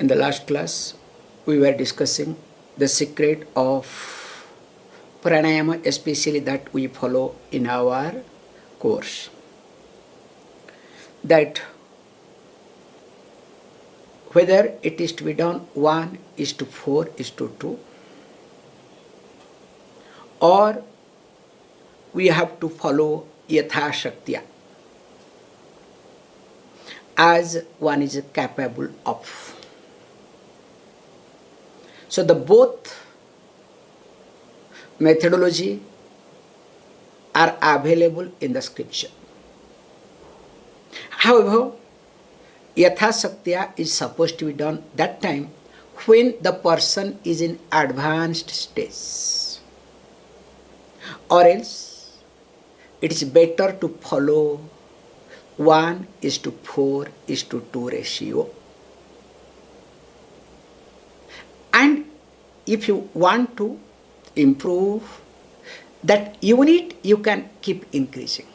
In the last class, we were discussing the secret of pranayama, especially that we follow in our course. That whether it is to be done 1:4:2, or we have to follow yatha shaktiya, as one is capable of. So the both methodology are available in the scripture. However, yatha shaktiya is supposed to be done that time when the person is in advanced stage, or else it is better to follow 1:4:2 ratio. And if you want to improve that unit, you can keep increasing.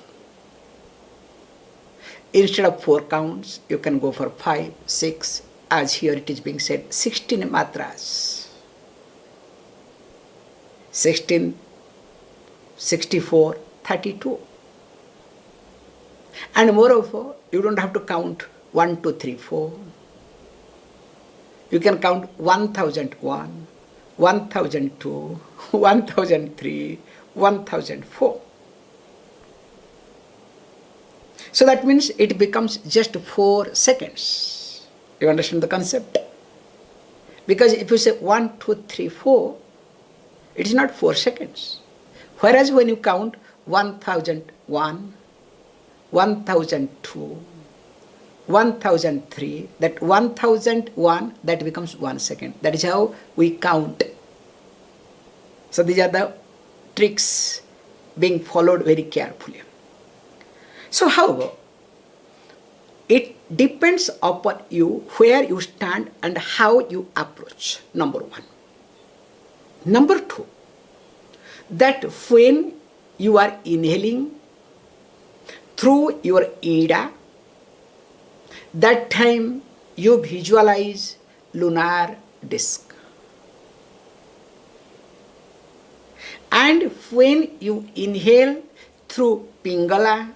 Instead of 4 counts, you can go for 5, 6, as here it is being said, 16 matras. 16, 64, 32. And moreover, you don't have to count 1, 2, 3, 4. You can count 1001, 1002, 1003, 1004. So that means it becomes just 4 seconds. You understand the concept? Because if you say 1, 2, 3, 4, it is not 4 seconds. Whereas when you count 1001, 1002, 1003, that 1001, that becomes 1 second. That is how we count. So these are the tricks being followed very carefully. So however, it depends upon you where you stand and how you approach, number 1. Number 2, that when you are inhaling through your ida, that time you visualize lunar disk. And when you inhale through pingala,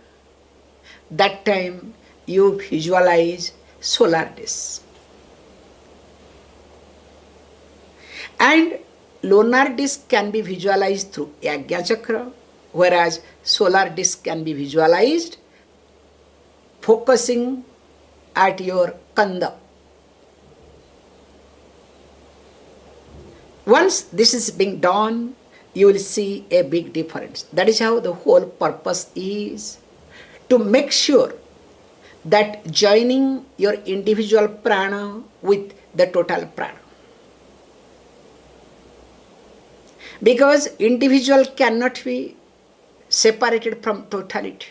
that time you visualize solar disk. And lunar disk can be visualized through Yagya chakra, whereas solar disk can be visualized focusing at your kanda. Once this is being done, you will see a big difference. That is how the whole purpose is, to make sure that joining your individual prana with the total prana. Because individual cannot be separated from totality.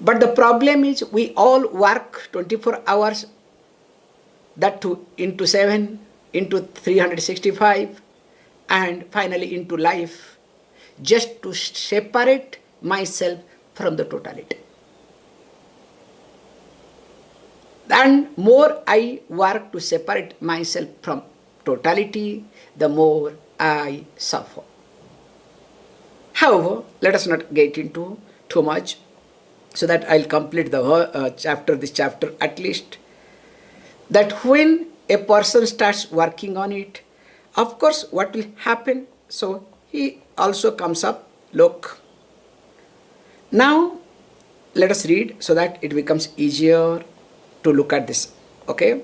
But the problem is we all work 24 hours, that too into 7, into 365, and finally into life, just to separate myself from the totality. And more I work to separate myself from totality, the more I suffer. However, let us not get into too much, so that I'll complete the this chapter at least. That when a person starts working on it, of course, what will happen? So he also comes up, look. Now, let us read so that it becomes easier to look at this. Okay?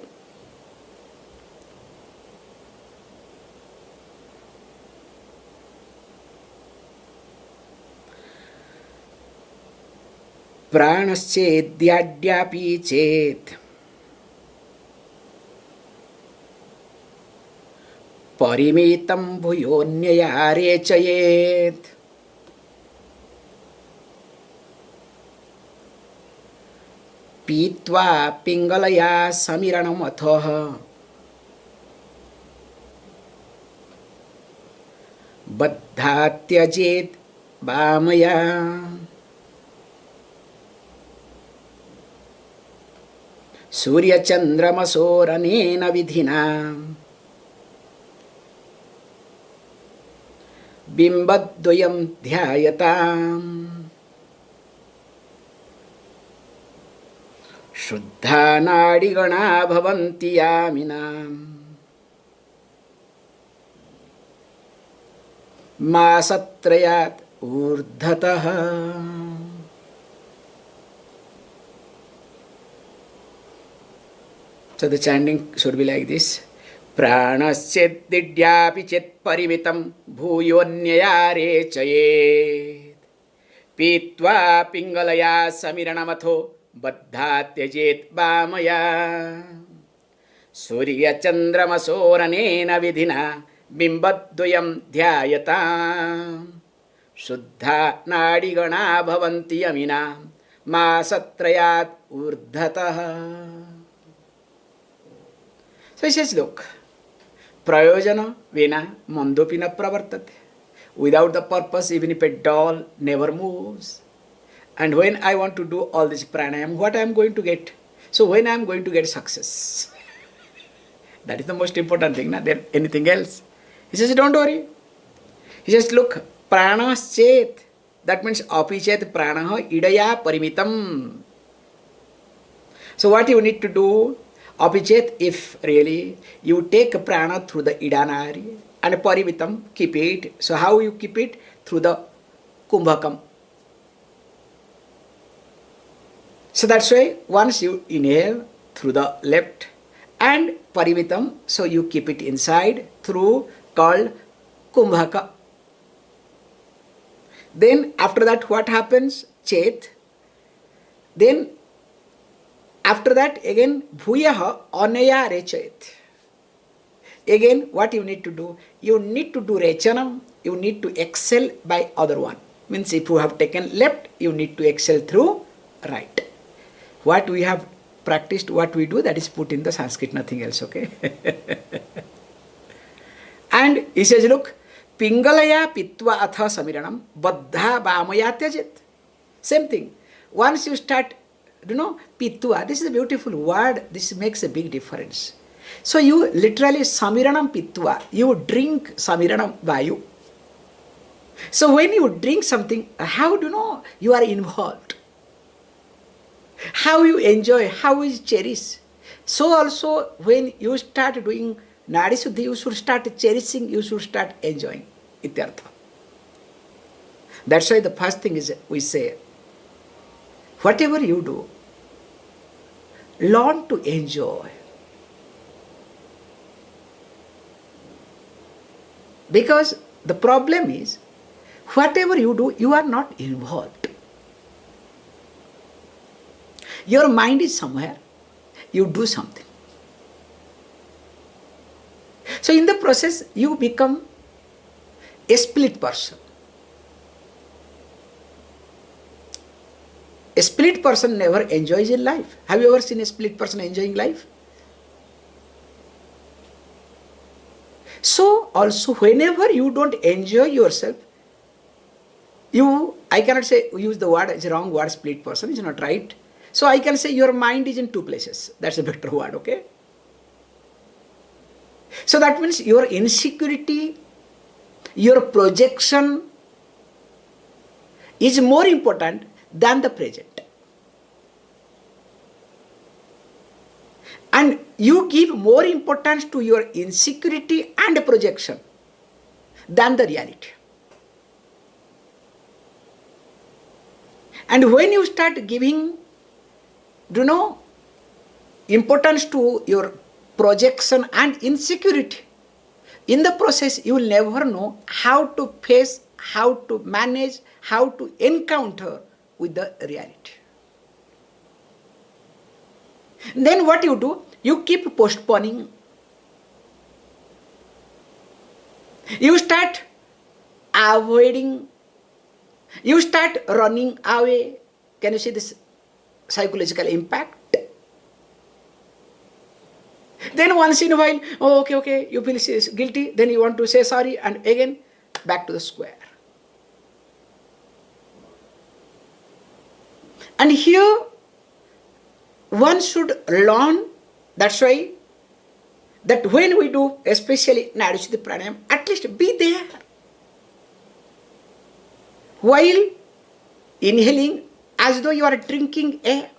प्राणश्चेद्याड्यापि चेत् परिमितं भूयोऽन्यया रेचयेत् पीत्वा पिङ्गलया समिरणमथः बद्धा त्यजेत् वामया सूर्यचन्द्रमसोरनेन विधिना बिम्बद्वयं ध्यायताम् शुद्धा नाडिगणा भवन्ति यामिनाम् मासत्रयात् ऊर्ध्वतः. So the chanting should be like this. Pranaschedidyapi chet parimitam bhuyonyayare chayet pitva pingalaya samiranamatho baddhatyajet bhamaya surya chandramasoranena vidhina bimbadvayam dhyayatam shuddha nadigana bhavanti yamina masatrayat urdhatah. So he says, look, prayojana vina mandopina pravartate. Without the purpose, even if a doll never moves. And when I want to do all this pranayama, what I am going to get? So when I am going to get success? That is the most important thing, not there anything else. He says, don't worry. He says, look, pranaschet, that means apichet pranaha idaya parimitam. So what you need to do? Apichet, if really you take prana through the idanari and parivitam, keep it. So how you keep it? Through the kumbhakam. So that's why once you inhale through the left and parivitam, so you keep it inside through called kumbhaka. Then after that what happens? Chet. Then after that again bhuyaha anaya rechayet. Again what you need to do? You need to do rechanam. You need to excel by other one. Means if you have taken left, you need to excel through right. What we have practiced, what we do, that is put in the Sanskrit, nothing else, okay? And he says, look, pingalaya pitva atha samiranam baddha bhamaya tyajet. Same thing. Once you start, pitva, this is a beautiful word, this makes a big difference. So you literally samiranam pitva, you drink samiranam vayu. So when you drink something, how do you know you are involved? How you enjoy, how you cherish. So also when you start doing nadi-shuddhi, you should start cherishing, you should start enjoying. Ityartha. That's why the first thing is we say, whatever you do, learn to enjoy. Because the problem is, whatever you do, you are not involved. Your mind is somewhere, you do something. So in the process, you become a split person. A split person never enjoys in life. Have you ever seen a split person enjoying life? So also whenever you don't enjoy yourself, I cannot say, use the word, it's a wrong word, split person, it's not right. So I can say your mind is in two places. That's a better word, okay? So that means your insecurity, your projection is more important than the present. And you give more importance to your insecurity and projection than the reality. And when you start giving importance to your projection and insecurity, in the process you will never know how to face, how to manage, how to encounter with the reality. Then what you do? You keep postponing. You start avoiding. You start running away. Can you see this psychological impact? Then once in a while, okay, you feel guilty, then you want to say sorry, and again back to the square. And here one should learn. That's why that when we do, especially nadi-shuddhi pranayama, at least be there. While inhaling, as though you are drinking air.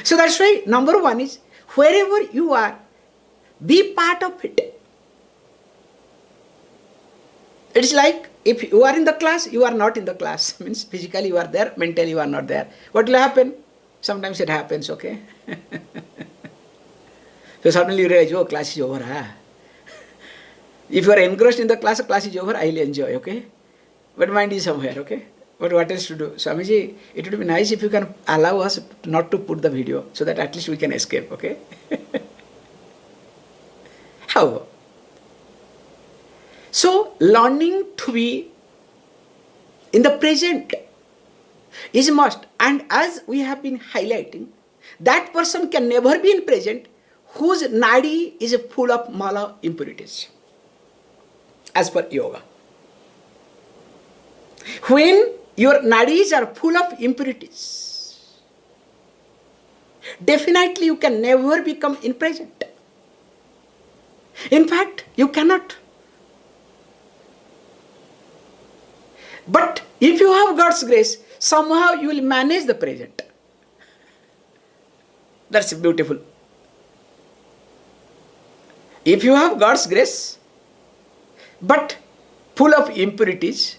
So that's why number one is, wherever you are, be part of it. It's like if you are in the class, you are not in the class. Means physically you are there, mentally you are not there. What will happen? Sometimes it happens, okay? So suddenly you realize, oh, class is over. Huh? If you are engrossed in the class is over, I will enjoy, okay? But mind is somewhere, okay? But what else to do? Swamiji, it would be nice if you can allow us not to put the video so that at least we can escape, okay? How? So, learning to be in the present is must. And as we have been highlighting, that person can never be in present whose nadi is full of mala impurities, as per yoga. When your nadis are full of impurities, definitely you can never become in present. In fact, you cannot. But if you have God's grace, somehow you will manage the present. That's beautiful. If you have God's grace, but full of impurities,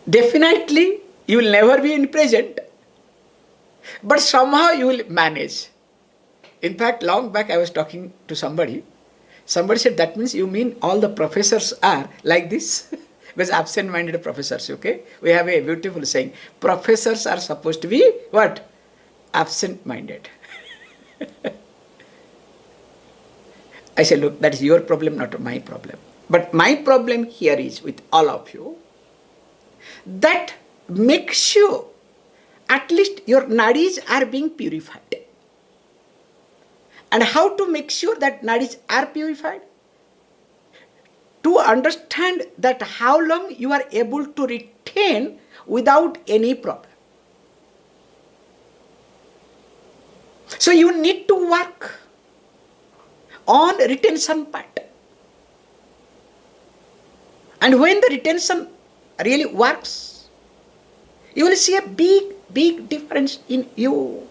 definitely you will never be in present, but somehow you will manage. In fact, long back I was talking to somebody. Somebody said, that means you mean all the professors are like this? Because absent-minded professors, okay? We have a beautiful saying, professors are supposed to be what? Absent-minded. I said, look, that is your problem, not my problem. But my problem here is with all of you, that make sure at least your nadis are being purified. And how to make sure that nadis are purified? To understand that how long you are able to retain without any problem. So you need to work on retention part. And when the retention really works, you will see a big difference in you.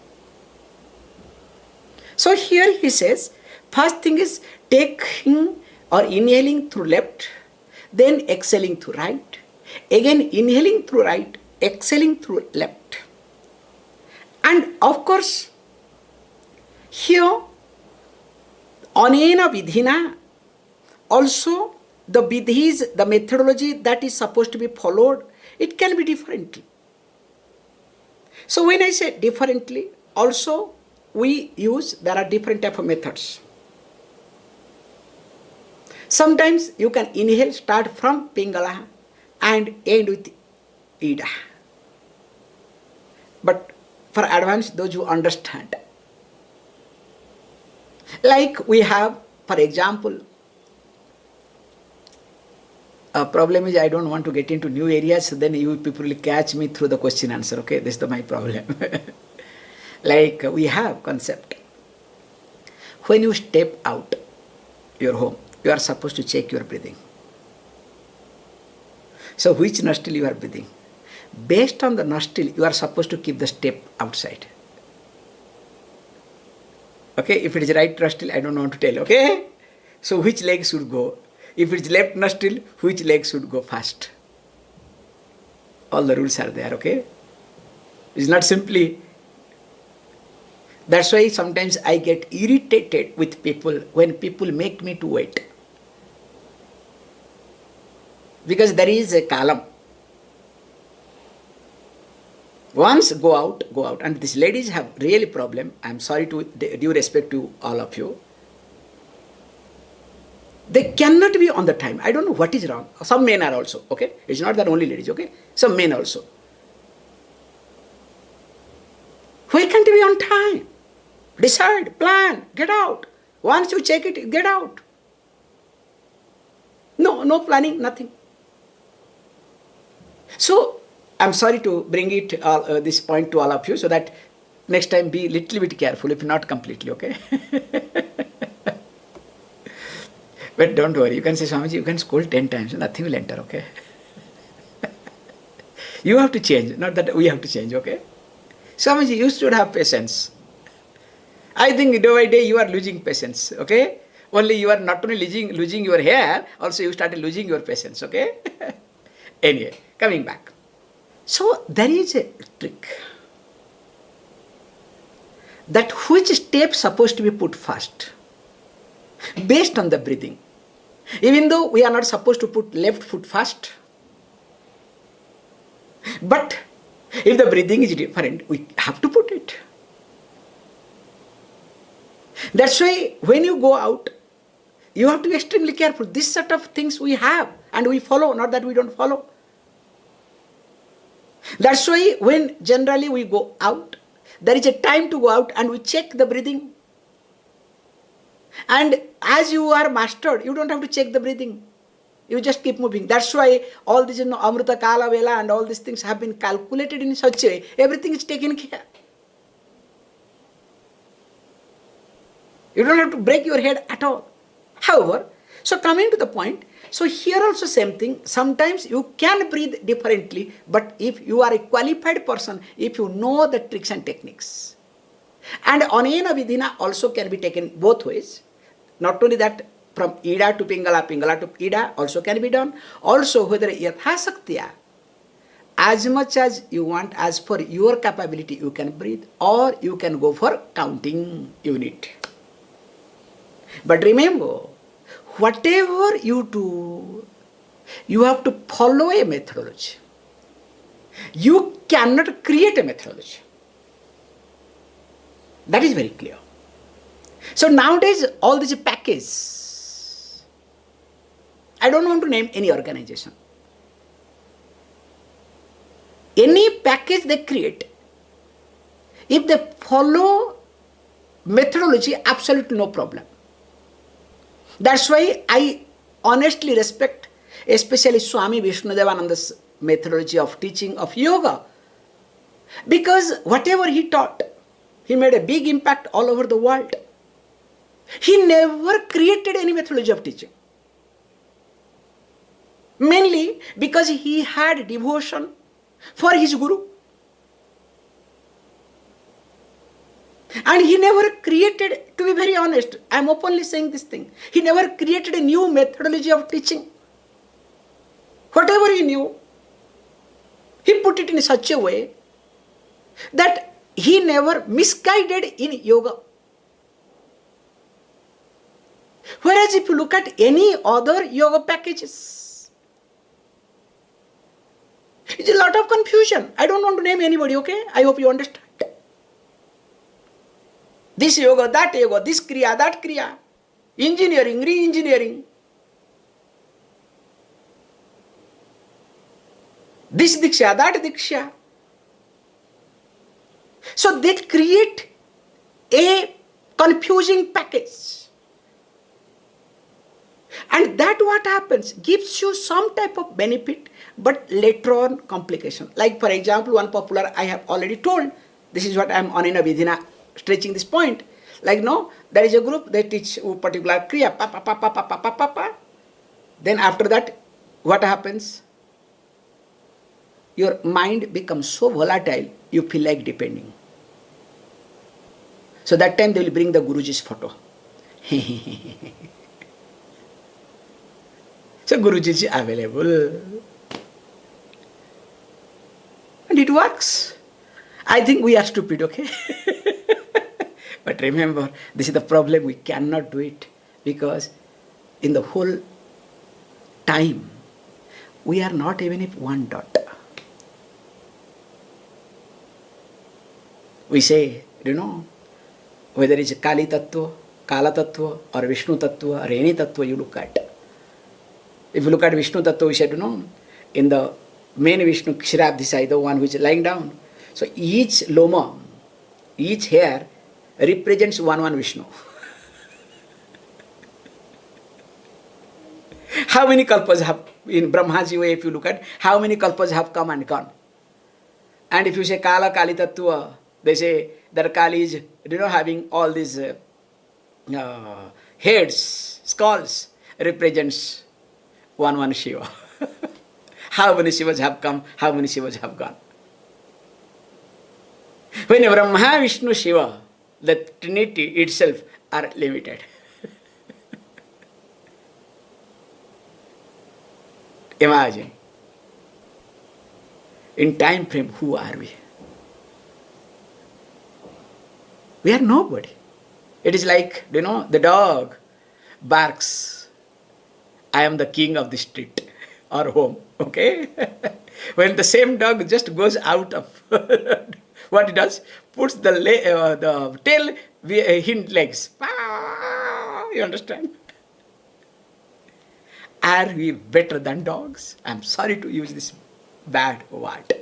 So here he says, first thing is taking or inhaling through left, then exhaling through right, again inhaling through right, exhaling through left. And of course, here, anena vidhina, also the vidhis, the methodology that is supposed to be followed, it can be differently. So when I say differently, also there are different type of methods. Sometimes you can inhale, start from Pingala and end with Ida. But for advanced, those who understand. Like we have, for example, a problem is I don't want to get into new areas, so then you people will catch me through the question answer, okay? This is my problem. Like we have concept. When you step out your home, you are supposed to check your breathing. So which nostril you are breathing? Based on the nostril, you are supposed to keep the step outside. Okay, if it is right nostril, I don't want to tell, okay? So which leg should go? If it is left nostril, which leg should go first? All the rules are there, okay? It's not simply. That's why sometimes I get irritated with people when people make me to wait. Because there is a column. Once go out. And these ladies have really problem. I'm sorry to due respect to all of you. They cannot be on the time. I don't know what is wrong. Some men are also, okay? It's not that only ladies, okay? Some men also. Why can't you be on time? Decide, plan, get out. Once you check it, get out. No planning, nothing. So, I'm sorry to bring this point to all of you, so that next time be little bit careful, if not completely, okay? But don't worry, you can say, Swamiji, you can scold 10 times, nothing will enter, okay? You have to change, not that we have to change, okay? Swamiji, you should have patience. I think day by day you are losing patience, okay? Only you are not only losing your hair, also you started losing your patience, okay? Anyway, coming back. So there is a trick. That which step supposed to be put first, based on the breathing. Even though we are not supposed to put left foot first, but if the breathing is different, we have to put it. That's why when you go out, you have to be extremely careful. This set of things we have and we follow, not that we don't follow. That's why when generally we go out, there is a time to go out and we check the breathing. And as you are mastered, you don't have to check the breathing. You just keep moving. That's why all these Amrita Kala Vela and all these things have been calculated in such a way. Everything is taken care. You don't have to break your head at all. However, so coming to the point, so here also same thing. Sometimes you can breathe differently, but if you are a qualified person, if you know the tricks and techniques. And Anena Vidhina also can be taken both ways. Not only that, from Ida to Pingala, Pingala to Ida also can be done. Also, whether Yathasaktiya, as much as you want, as per your capability, you can breathe, or you can go for counting unit. But remember, whatever you do, you have to follow a methodology. You cannot create a methodology. That is very clear. So nowadays, all these packages, I don't want to name any organization. Any package they create, if they follow methodology, absolutely no problem. That's why I honestly respect especially Swami Vishnudevananda's methodology of teaching of yoga. Because whatever he taught, he made a big impact all over the world. He never created any methodology of teaching. Mainly because he had devotion for his guru. And he never created, to be very honest, I am openly saying this thing, he never created a new methodology of teaching. Whatever he knew, he put it in such a way that he never misguided in yoga. Whereas if you look at any other yoga packages, it's a lot of confusion. I don't want to name anybody, okay? I hope you understand. This yoga, this kriya, that kriya, engineering, re-engineering. This diksha, that diksha. So they create a confusing package. And that what happens, gives you some type of benefit, but later on complication. Like for example, one popular I have already told, this is what I am on in a vidhina, stretching this point. Like no, there is a group, they teach particular kriya, pa pa pa pa pa pa pa pa pa. Then after that, what happens? Your mind becomes so volatile, you feel like depending. So that time they will bring the Guruji's photo. So Guruji is available. And it works. I think we are stupid, okay? But remember, this is the problem, we cannot do it. Because in the whole time, we are not even if one dot. We say, whether it's Kali Tattva, Kala Tattva, or Vishnu Tattva, or any Tattva you look at. If you look at Vishnu Tattva, we said, in the main Vishnu, Kshirabdhisai, the one which is lying down. So each loma, each hair represents one Vishnu. How many kalpas have, in Brahmaji way, if you look at, how many kalpas have come and gone? And if you say Kala Kali Tattva, they say that Kali is, having all these heads, skulls, represents one Shiva. How many Shivas have come, how many Shivas have gone? When Brahma, Vishnu, Shiva, the Trinity itself are limited. Imagine. In time frame, who are we? We are nobody. It is like, the dog barks, I am the king of the street or home, okay? When the same dog just goes out of, what it does? Puts the tail, hind legs. You understand? Are we better than dogs? I'm sorry to use this bad word.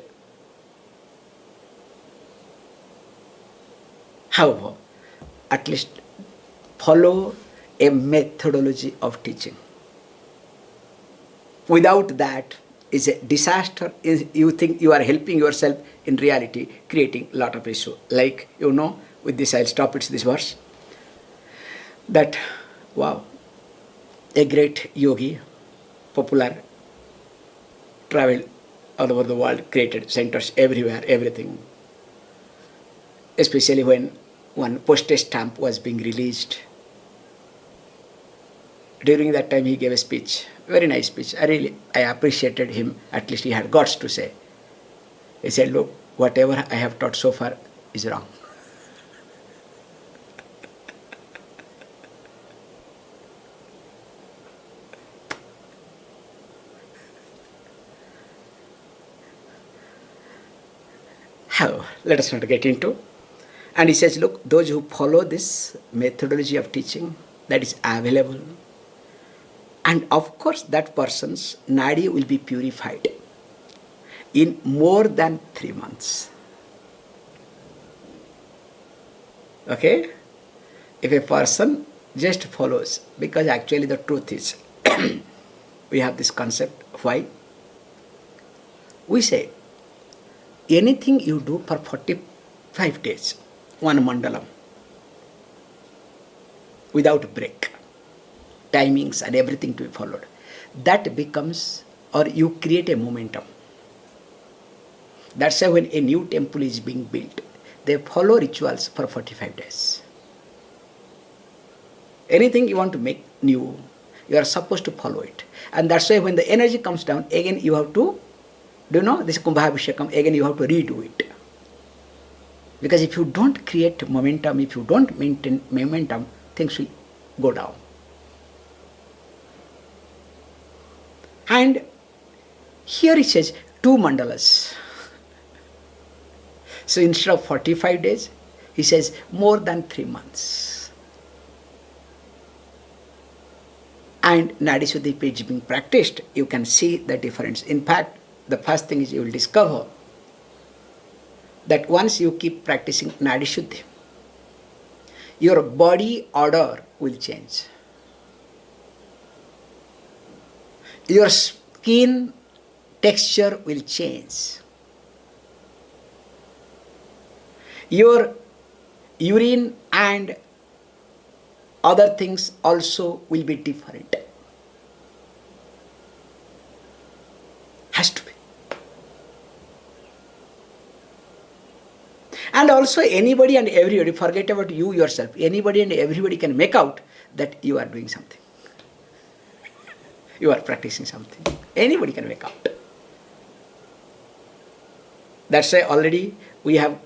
However, at least follow a methodology of teaching. Without that is a disaster. You think you are helping yourself, in reality creating a lot of issue. Like, with this I'll stop, it's this verse. That, wow, a great yogi, popular, traveled all over the world, created centers everywhere, everything. Especially when one postage stamp was being released. During that time he gave a speech, very nice speech. I appreciated him, at least he had guts to say. He said, look, whatever I have taught so far is wrong. How? Let us not get into. And he says, look, those who follow this methodology of teaching that is available, and of course that person's nadi will be purified in more than 3 months. Okay? If a person just follows, because actually the truth is, we have this concept. Why? We say, anything you do for 45 days, one mandalam, without break, timings and everything to be followed, that becomes, or you create a momentum. That's why when a new temple is being built, they follow rituals for 45 days. Anything you want to make new, you are supposed to follow it. And that's why when the energy comes down, again you have to, this Kumbhabhishekam, again you have to redo it. Because if you don't create momentum, if you don't maintain momentum, things will go down. And here it says 2 mandalas. So instead of 45 days, he says more than 3 months. And nadi-shuddhi is being practiced, you can see the difference. In fact, the first thing is you will discover that once you keep practicing nadi-shuddhi, your body odor will change. Your skin texture will change. Your urine and other things also will be different. Has to be. And also anybody and everybody, forget about you yourself, anybody and everybody can make out that you are doing something. You are practicing something. Anybody can make out. That's why already we have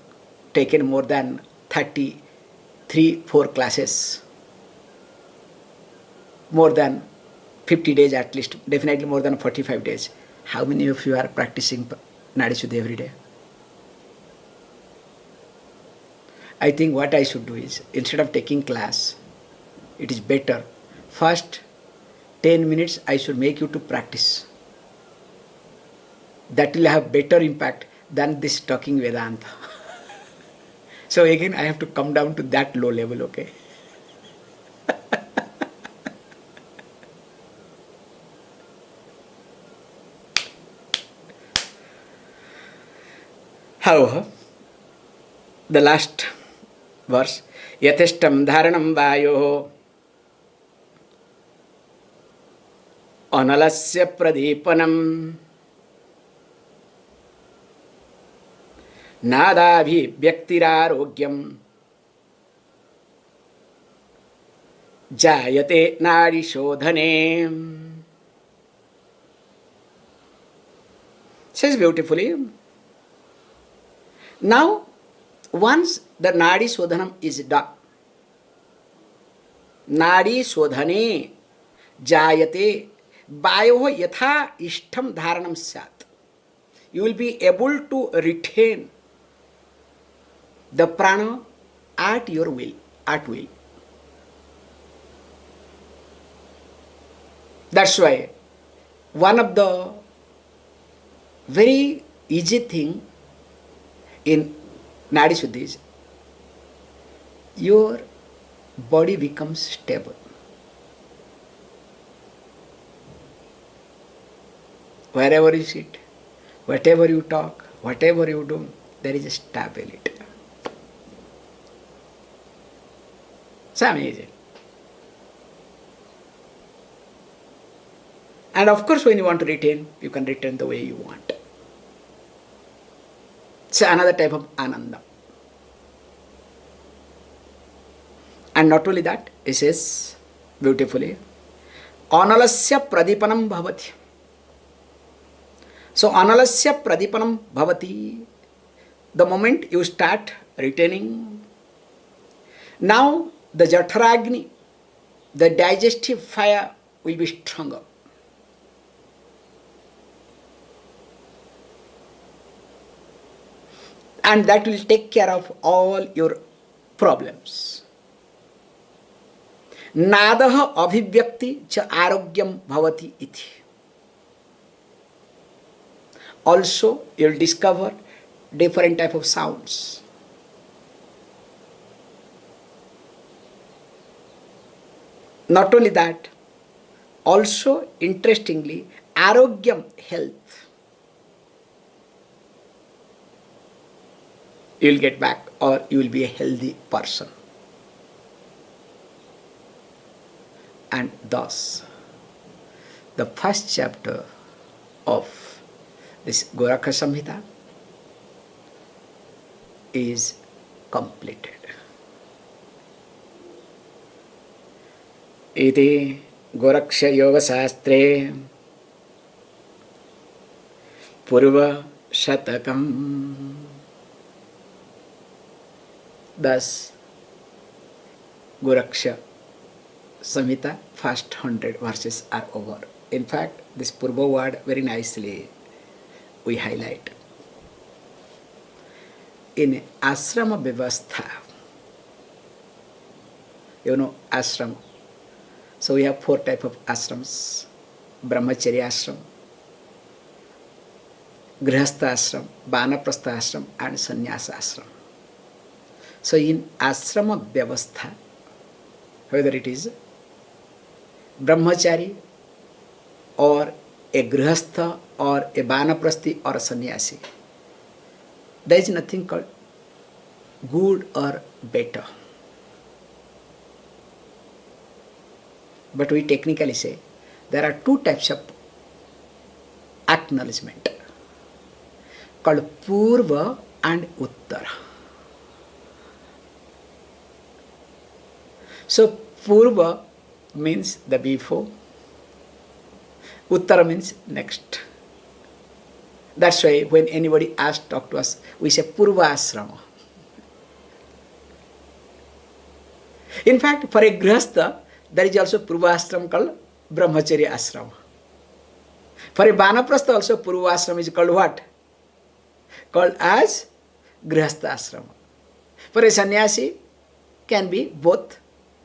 taken more than 33-4 classes. More than 50 days at least, definitely more than 45 days. How many of you are practicing nadi-shuddhi every day? I think what I should do is, instead of taking class, it is better, first 10 minutes I should make you to practice. That will have better impact than this talking Vedanta. So again I have to come down to that low level, okay? However, the last verse, yatishtam dharanam vayo analasya pradeepanam nadabhi vyaktirogyam jayate nadi-shuddhane. Says beautifully. Now, once the nadi-shuddhanam is done, nadi-shuddhane jayate vayoh yatha ishtam dharanam syat. You will be able to retain the prana at your will, at will. That's why one of the very easy thing in nadi-shuddhi is your body becomes stable. Wherever you sit, whatever you talk, whatever you do, there is a stability. So amazing. And of course, when you want to retain, you can retain the way you want. It's another type of Ananda. And not only that, it says beautifully, analasya pradipanam bhavati. So, analasya pradipanam bhavati, the moment you start retaining, now the jaఠaragni, the digestive fire will be stronger. And that will take care of all your problems. Nadaha abhivyakti cha arogyam bhavati iti. Also, you will discover different type of sounds. Not only that, also interestingly, arogyam, health. You will get back, or you will be a healthy person. And thus, the first chapter of this Gorakha Samhita is completed. Iti Goraksha Yoga Shastre Purva Shatakam. Thus, Goraksha Samhita, first 100 verses are over. In fact, this Purva word very nicely we highlight. In ashrama vyavastha, you know ashram. So we have 4 types of ashrams: brahmacharya ashram, grihastha ashram, vanaprastha ashram, and sannyasa ashram. So in ashrama vyavastha, whether it is brahmachari or a grihastha or a vanaprasthi or a sannyasi, there is nothing called good or better. But we technically say there are 2 types of acknowledgement called Purva and Uttara. So Purva means the before, Uttara means next. That's why when anybody asks, talk to us, we say Purva Asrama. In fact, for a Grihastha, there is also Purva Ashram called Brahmacharya Asrama. For a Vanaprastha also Purva Ashram is called what? Called as Grihastha Asrama. For a sannyasi, can be both.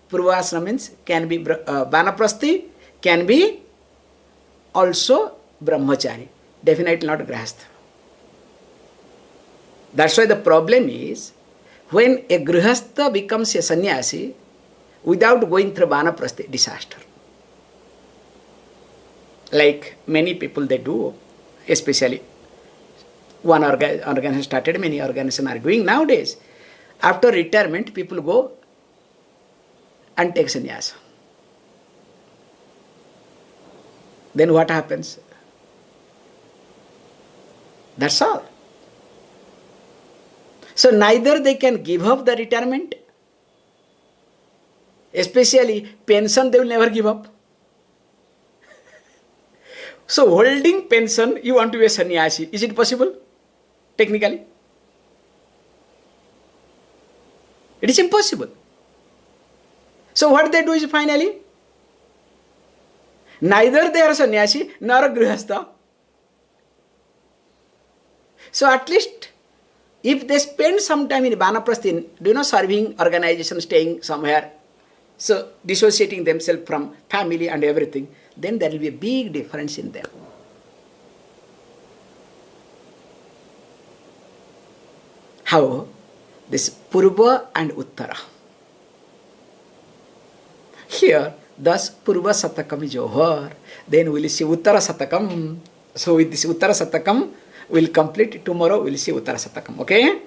Purva Ashram means can be Vanaprasthi, can be also Brahmachari. Definitely not Grihastha. That's why the problem is, when a Grihastha becomes a sannyasi, without going through Vanaprasthi, disaster. Like many people they do, especially One organization started, many organizations are doing nowadays. After retirement, people go and take sannyas. Then what happens? That's all. So neither they can give up the retirement, especially pension they will never give up. So holding pension, you want to be a sannyasi. Is it possible? Technically? It is impossible. So what they do is finally, neither they are sannyasi nor a grihastha. So at least if they spend some time in vanaprastha, serving organization, staying somewhere, so dissociating themselves from family and everything, then there will be a big difference in them. How? This Purva and Uttara. Here, thus Purva Satakam is over. Then we will see Uttara Satakam. So with this Uttara Satakam, we will complete tomorrow. We will see Uttara Satakam. Okay?